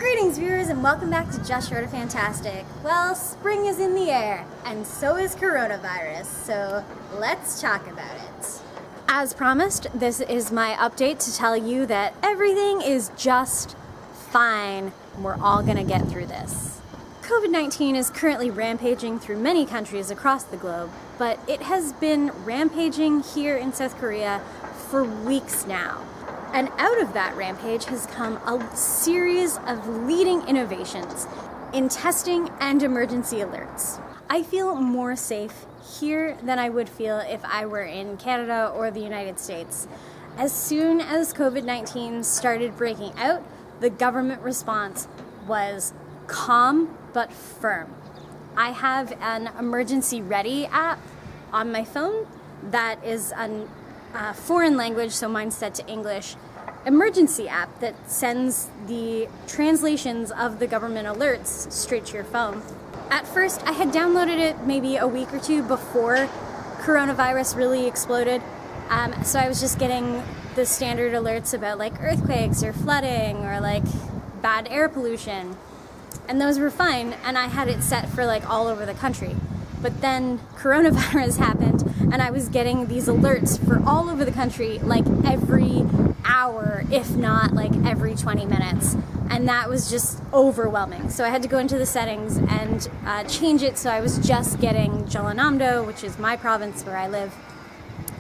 Greetings viewers and welcome back to Just Short of Fantastic. Well, spring is in the air and so is coronavirus, so let's talk about it. As promised, this is my update to tell you that everything is just fine. We're all gonna get through this. COVID-19 is currently rampaging through many countries across the globe, but it has been rampaging here in South Korea for weeks now. And out of that rampage has come a series of leading innovations in testing and emergency alerts. I feel more safe here than I would feel if I were in Canada or the United States. As soon as COVID-19 started breaking out, the government response was calm but firm. I have an emergency ready app on my phone that is a foreign language, so mine's set to English, emergency app that sends the translations of the government alerts straight to your phone. At first, I had downloaded it maybe a week or two before coronavirus really exploded, so I was just getting the standard alerts about like earthquakes or flooding or like bad air pollution, and those were fine, and I had it set for like all over the country. But then coronavirus happened and I was getting these alerts for all over the country like every hour, if not like every 20 minutes. And that was just overwhelming. So I had to go into the settings and change it so I was just getting Jeollanam-do, which is my province where I live,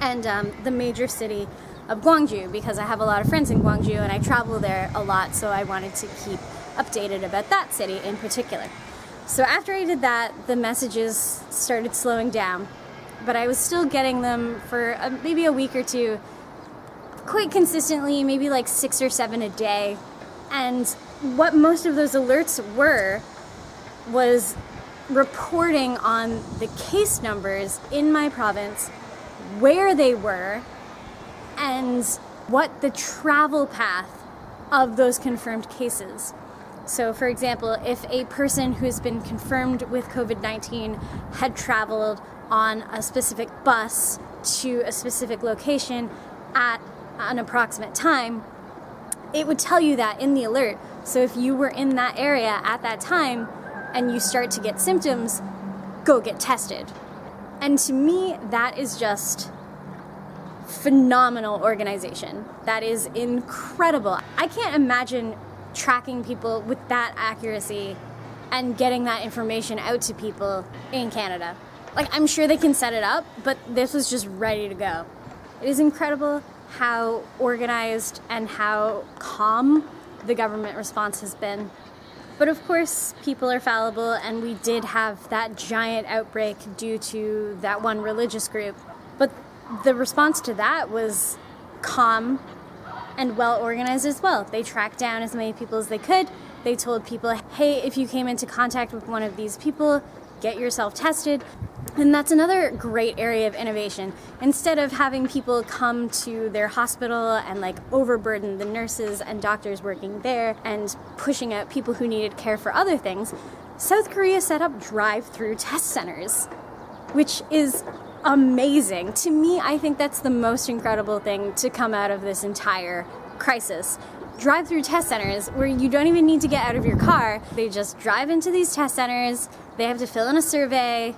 and the major city of Gwangju, because I have a lot of friends in Gwangju and I travel there a lot, so I wanted to keep updated about that city in particular. So after I did that, the messages started slowing down, but I was still getting them for maybe a week or two, quite consistently, maybe like 6 or 7 a day. And what most of those alerts were was reporting on the case numbers in my province, where they were, and what the travel path of those confirmed cases. So for example, if a person who's been confirmed with COVID-19 had traveled on a specific bus to a specific location at an approximate time, it would tell you that in the alert. So if you were in that area at that time and you start to get symptoms, go get tested. And to me, that is just phenomenal organization. That is incredible. I can't imagine tracking people with that accuracy and getting that information out to people in Canada. Like, I'm sure they can set it up, but this was just ready to go. It is incredible how organized and how calm the government response has been. But of course, people are fallible, and we did have that giant outbreak due to that one religious group. But the response to that was calm and well organized as well. They tracked down as many people as they could. They told people, hey, if you came into contact with one of these people, get yourself tested. And that's another great area of innovation. Instead of having people come to their hospital and like overburden the nurses and doctors working there and pushing out people who needed care for other things, South Korea set up drive-through test centers, which is amazing. To me, I think that's the most incredible thing to come out of this entire crisis. Drive-through test centers where you don't even need to get out of your car. They just drive into these test centers, they have to fill in a survey,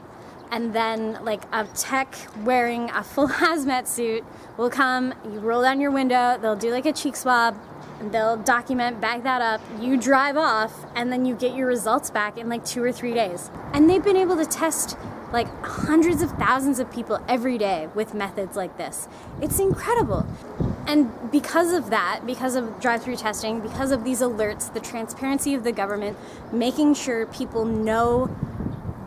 and then like a tech wearing a full hazmat suit will come, you roll down your window, they'll do like a cheek swab, and they'll document, bag that up, you drive off, and then you get your results back in like 2 or 3 days. And they've been able to test like hundreds of thousands of people every day with methods like this. It's incredible. And because of that, because of drive-through testing, because of these alerts, the transparency of the government, making sure people know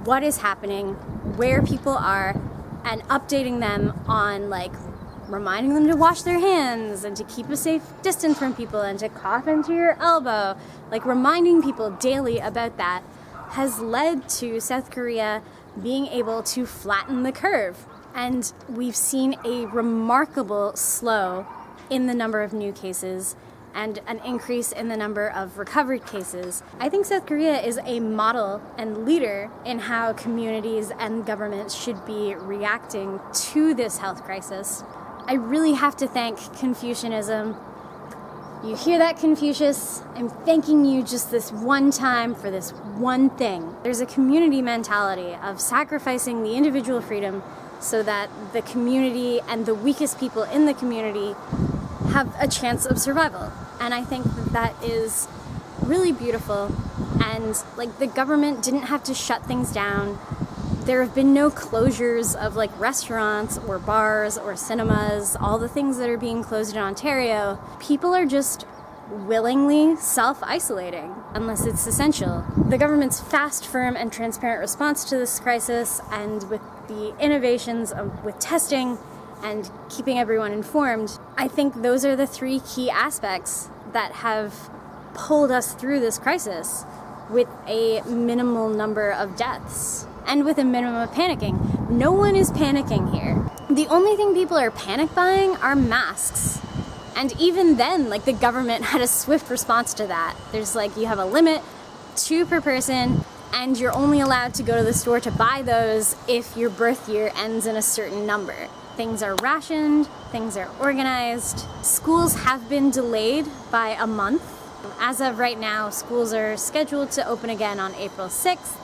what is happening, where people are, and updating them on like reminding them to wash their hands and to keep a safe distance from people and to cough into your elbow, like reminding people daily about that, has led to South Korea being able to flatten the curve. And we've seen a remarkable slow in the number of new cases and an increase in the number of recovered cases. I think South Korea is a model and leader in how communities and governments should be reacting to this health crisis. I really have to thank Confucianism, You hear that, Confucius? I'm thanking you just this one time for this one thing. There's a community mentality of sacrificing the individual freedom so that the community and the weakest people in the community have a chance of survival. And I think that is really beautiful. And like, the government didn't have to shut things down. There have been no closures of like restaurants or bars or cinemas, all the things that are being closed in Ontario. People are just willingly self-isolating unless it's essential. The government's fast, firm, and transparent response to this crisis, and with the innovations with testing and keeping everyone informed, I think those are the three key aspects that have pulled us through this crisis with a minimal number of deaths. And with a minimum of panicking. No one is panicking here. The only thing people are panic buying are masks. And even then, like, the government had a swift response to that. There's like, you have a limit, 2 per person, and you're only allowed to go to the store to buy those if your birth year ends in a certain number. Things are rationed, things are organized. Schools have been delayed by a month. As of right now, schools are scheduled to open again on April 6th.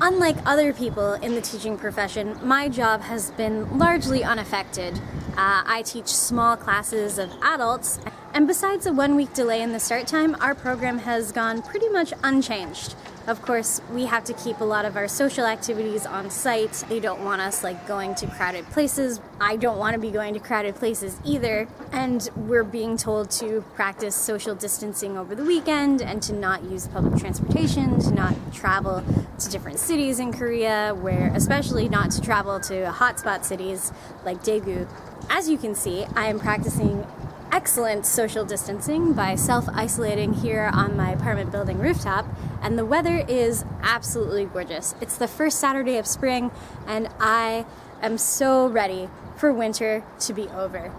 Unlike other people in the teaching profession, my job has been largely unaffected. I teach small classes of adults, and besides a 1-week delay in the start time, our program has gone pretty much unchanged. Of course, we have to keep a lot of our social activities on site. They don't want us like going to crowded places. I don't want to be going to crowded places either. And we're being told to practice social distancing over the weekend and to not use public transportation, to not travel to different cities in Korea, especially not to travel to hotspot cities like Daegu. As you can see, I am practicing excellent social distancing by self-isolating here on my apartment building rooftop, and the weather is absolutely gorgeous. It's the first Saturday of spring, and I am so ready for winter to be over.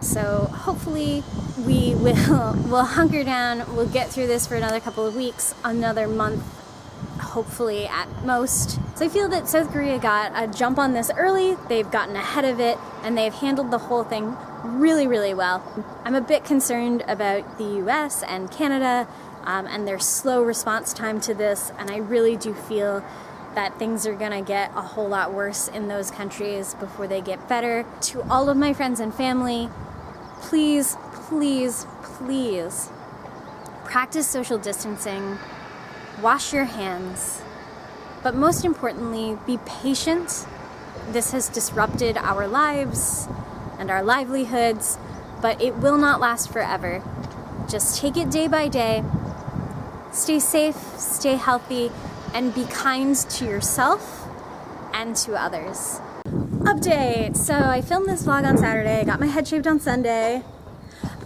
So hopefully we'll hunker down, we'll get through this for another couple of weeks, another month, hopefully at most. So I feel that South Korea got a jump on this early, they've gotten ahead of it, and they've handled the whole thing really, really well. I'm a bit concerned about the US and Canada and their slow response time to this, and I really do feel that things are gonna get a whole lot worse in those countries before they get better. To all of my friends and family, please, please, please practice social distancing, wash your hands, but most importantly, be patient. This has disrupted our lives and our livelihoods, but it will not last forever. Just take it day by day, stay safe, stay healthy, and be kind to yourself and to others. Update! So I filmed this vlog on Saturday, got my head shaved on Sunday,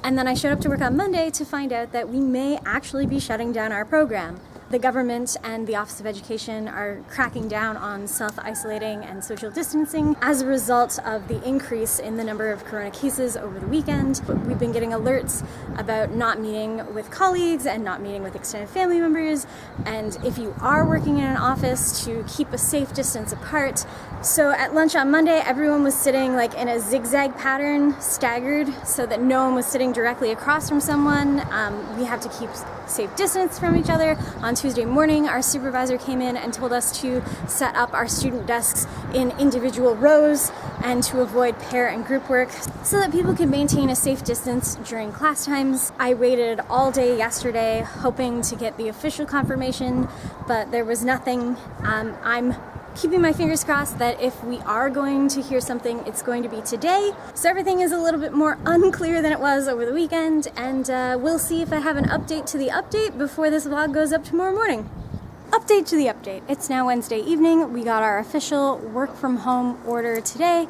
and then I showed up to work on Monday to find out that we may actually be shutting down our program. The government and the Office of Education are cracking down on self-isolating and social distancing as a result of the increase in the number of corona cases over the weekend. We've been getting alerts about not meeting with colleagues and not meeting with extended family members, and if you are working in an office, to keep a safe distance apart. So at lunch on Monday, everyone was sitting like in a zigzag pattern, staggered, so that no one was sitting directly across from someone. We have to keep safe distance from each other. On Tuesday morning, our supervisor came in and told us to set up our student desks in individual rows and to avoid pair and group work so that people could maintain a safe distance during class times. I waited all day yesterday hoping to get the official confirmation, but there was nothing. I'm keeping my fingers crossed that if we are going to hear something, it's going to be today. So everything is a little bit more unclear than it was over the weekend, and we'll see if I have an update to the update before this vlog goes up tomorrow morning. Update to the update. It's now Wednesday evening. We got our official work from home order today.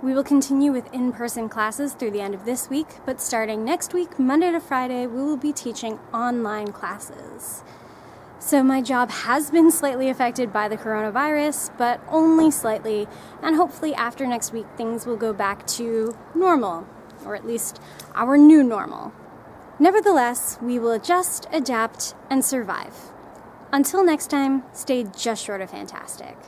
We will continue with in-person classes through the end of this week, but starting next week, Monday to Friday, we will be teaching online classes. So my job has been slightly affected by the coronavirus, but only slightly, and hopefully after next week things will go back to normal, or at least our new normal. Nevertheless, we will adjust, adapt, and survive. Until next time, stay just short of fantastic.